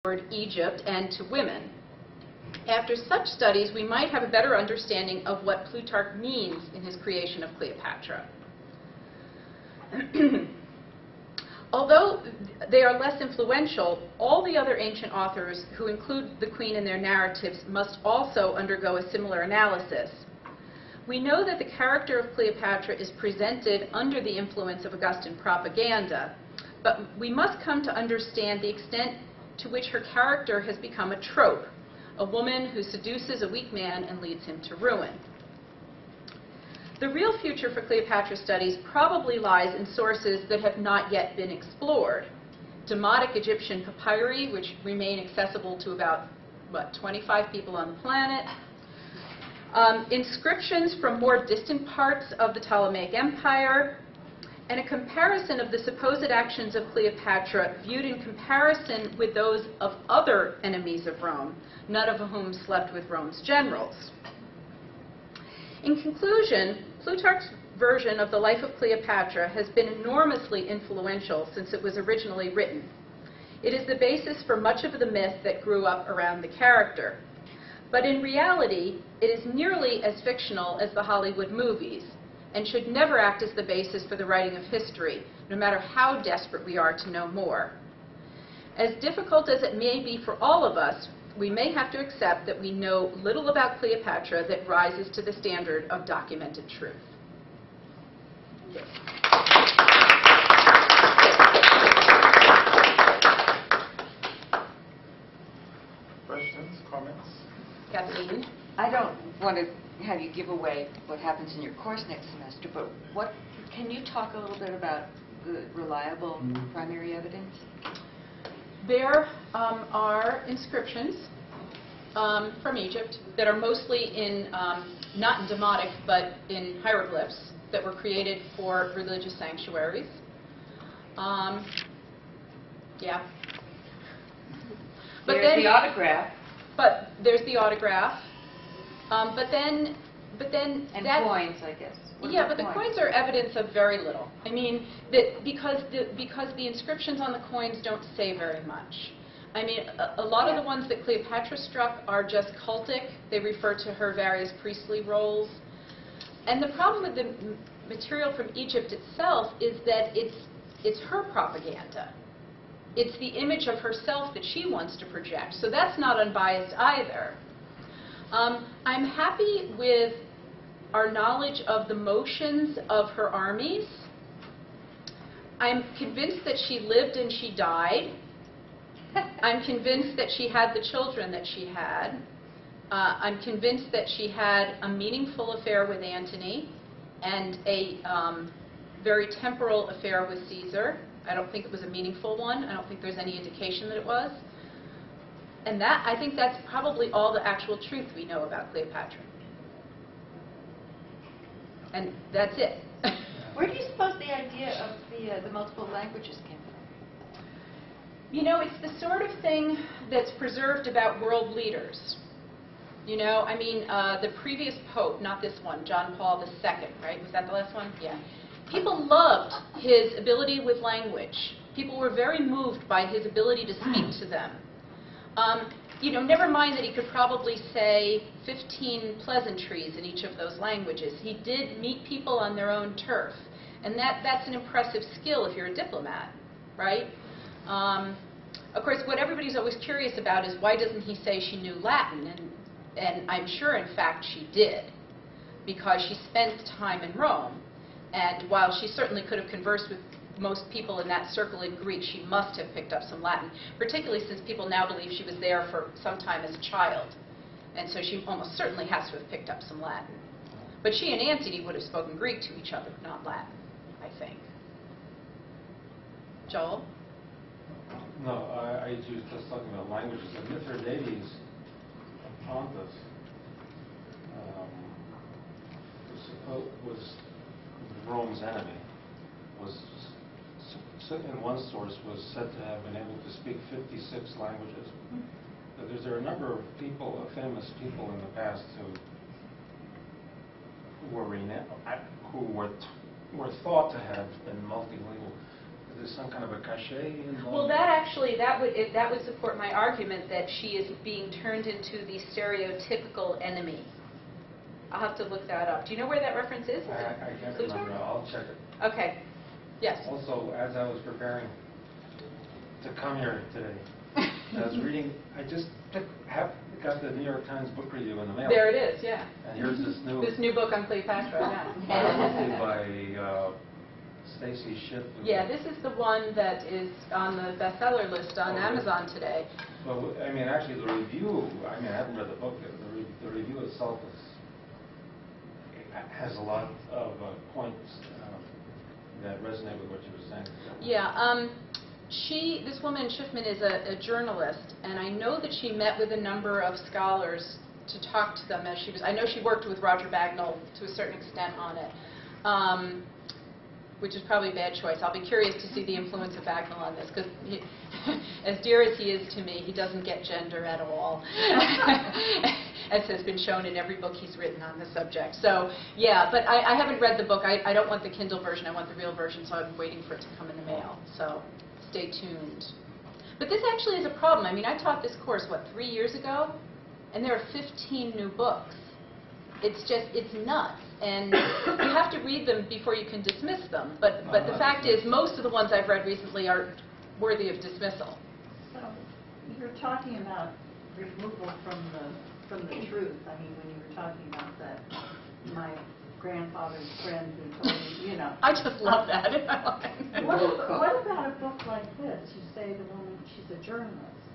toward Egypt and to women. After such studies, we might have a better understanding of what Plutarch means in his creation of Cleopatra. Although they are less influential, all the other ancient authors who include the queen in their narratives must also undergo a similar analysis. We know that the character of Cleopatra is presented under the influence of Augustan propaganda, but we must come to understand the extent to which her character has become a trope, a woman who seduces a weak man and leads him to ruin. The real future for Cleopatra studies probably lies in sources that have not yet been explored. Demotic Egyptian papyri, which remain accessible to about, 25 people on the planet. Inscriptions from more distant parts of the Ptolemaic Empire, and a comparison of the supposed actions of Cleopatra viewed in comparison with those of other enemies of Rome, none of whom slept with Rome's generals. In conclusion, Plutarch's version of the life of Cleopatra has been enormously influential since it was originally written. It is the basis for much of the myth that grew up around the character. But in reality, it is nearly as fictional as the Hollywood movies, and should never act as the basis for the writing of history, no matter how desperate we are to know more. As difficult as it may be for all of us, we may have to accept that we know little about Cleopatra that rises to the standard of documented truth. Yes. Questions, comments? Kathleen? I don't want to have you give away what happens in your course next semester, but can you talk a little bit about the reliable primary evidence? There are inscriptions from Egypt that are mostly in, not in Demotic, but in hieroglyphs that were created for religious sanctuaries. Yeah. But There's the autograph. But there's the autograph. But then and coins, I guess. Yeah, but the coins are evidence of very little. I mean, because the inscriptions on the coins don't say very much. I mean, a lot of the ones that Cleopatra struck are just cultic. They refer to her various priestly roles. And the problem with the material from Egypt itself is that it's her propaganda. It's the image of herself that she wants to project. So that's not unbiased either. I'm happy with our knowledge of the motions of her armies. I'm convinced that she lived and she died. I'm convinced that she had the children that she had. I'm convinced that she had a meaningful affair with Antony and a very temporal affair with Caesar. I don't think it was a meaningful one. I don't think there's any indication that it was. And I think that's probably all the actual truth we know about Cleopatra. And that's it. Where do you suppose the idea of the multiple languages came from? You know, it's the sort of thing that's preserved about world leaders. You know, I mean, the previous pope, not this one, John Paul II, right? Was that the last one? Yeah. People loved his ability with language. People were very moved by his ability to speak to them. You know, never mind that he could probably say 15 pleasantries in each of those languages. He did meet people on their own turf. And that's an impressive skill if you're a diplomat, right? Of course, what everybody's always curious about is why doesn't he say she knew Latin? And I'm sure, in fact, she did, because she spent time in Rome. And while she certainly could have conversed with most people in that circle in Greek, she must have picked up some Latin, particularly since people now believe she was there for some time as a child. And so she almost certainly has to have picked up some Latin. But she and Antony would have spoken Greek to each other, not Latin, I think. Joel? No, I was just talking about languages. And Mithridates of Pontus was Rome's enemy. In one source, was said to have been able to speak 56 languages. There are a number of people, famous people in the past who were thought to have been multilingual. Is there some kind of a cachet involved? Well, that would support my argument that she is being turned into the stereotypical enemy. I'll have to look that up. Do you know where that reference is? I can't Plutarch? remember. I'll check it. Okay. Yes. Also, as I was preparing to come here today, I was reading, I just got the New York Times book review in the mail. There it is, yeah. And here's this new book on Cleopatra, yeah. Written by Stacy Schiff. Yeah, this is the one that is on the bestseller list on Amazon today. Well, I mean, actually, the review, I haven't read the book yet. The review itself has a lot of points that resonate with what you were saying. Yeah, this woman, Schiffman, is a journalist, and I know that she met with a number of scholars to talk to them as she was, I know she worked with Roger Bagnall to a certain extent on it, which is probably a bad choice. I'll be curious to see the influence of Bagnall on this, because as dear as he is to me, he doesn't get gender at all, as has been shown in every book he's written on the subject. So, yeah, but I haven't read the book. I don't want the Kindle version. I want the real version, so I'm waiting for it to come in the mail. So stay tuned. But this actually is a problem. I mean, I taught this course, 3 years ago? And there are 15 new books. It's nuts. And you have to read them before you can dismiss them. But the fact is, most of the ones I've read recently are worthy of dismissal. So you're talking about removal from the truth. I mean, when you were talking about that, my grandfather's friend who told me, I just love that. What about a book like this? You say the woman, she's a journalist,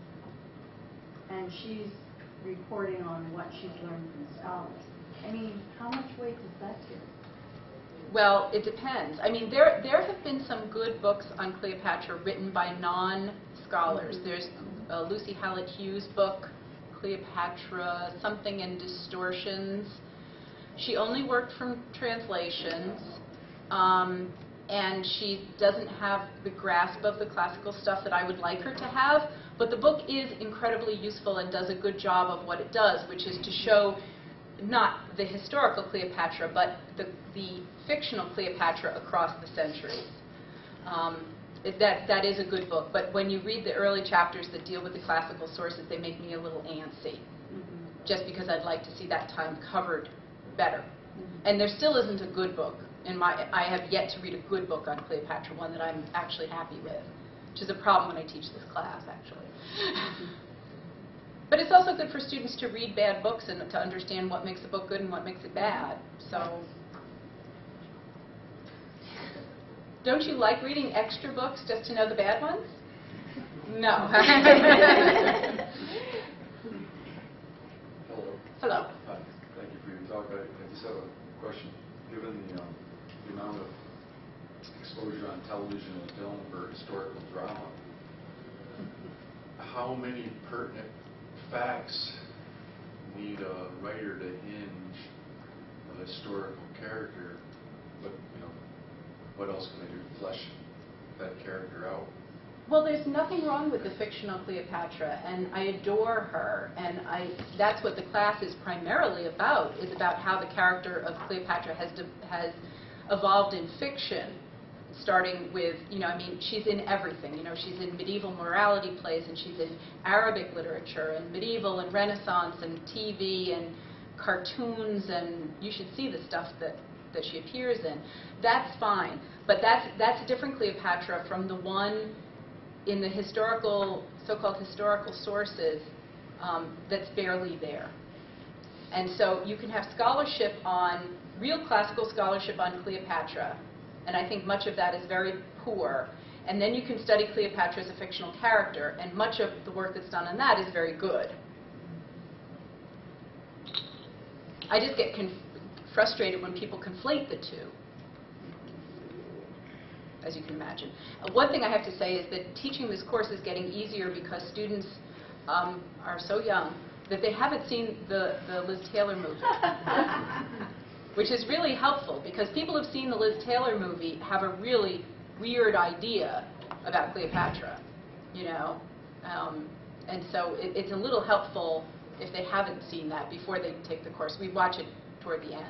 and she's reporting on what she's learned from scholars. I mean, how much weight does that give? Well, it depends. I mean, there have been some good books on Cleopatra written by non-scholars. There's Lucy Hallett Hughes' book, Cleopatra, Something in Distortions. She only worked from translations, and she doesn't have the grasp of the classical stuff that I would like her to have, but the book is incredibly useful and does a good job of what it does, which is to show not the historical Cleopatra, but the fictional Cleopatra across the centuries. That is a good book, but when you read the early chapters that deal with the classical sources, they make me a little antsy, just because I'd like to see that time covered better. And there still isn't a good book. I have yet to read a good book on Cleopatra, one that I'm actually happy with, which is a problem when I teach this class, actually. But it's also good for students to read bad books and to understand what makes a book good and what makes it bad. So, don't you like reading extra books just to know the bad ones? No. Hello. Hello. Hi. Thank you for your talk. I just have a question. Given the amount of exposure on television and film for historical drama, how many pertinent facts need a writer to hinge a historical character? But what else can they do to flesh that character out? Well, there's nothing wrong with the fictional Cleopatra, and I adore her, and that's what the class is primarily about, is about how the character of Cleopatra has evolved in fiction, starting with, she's in everything. She's in medieval morality plays, and she's in Arabic literature, and medieval and Renaissance, and TV, and cartoons, and you should see the stuff that she appears in. That's fine, but that's a different Cleopatra from the one in the so-called historical sources that's barely there. And so you can have real classical scholarship on Cleopatra, and I think much of that is very poor. And then you can study Cleopatra as a fictional character, and much of the work that's done on that is very good. I just get frustrated when people conflate the two, as you can imagine. One thing I have to say is that teaching this course is getting easier because students are so young that they haven't seen the Liz Taylor movie, which is really helpful because people who've seen the Liz Taylor movie have a really weird idea about Cleopatra, and so it's a little helpful if they haven't seen that before they take the course. We watch it toward the end.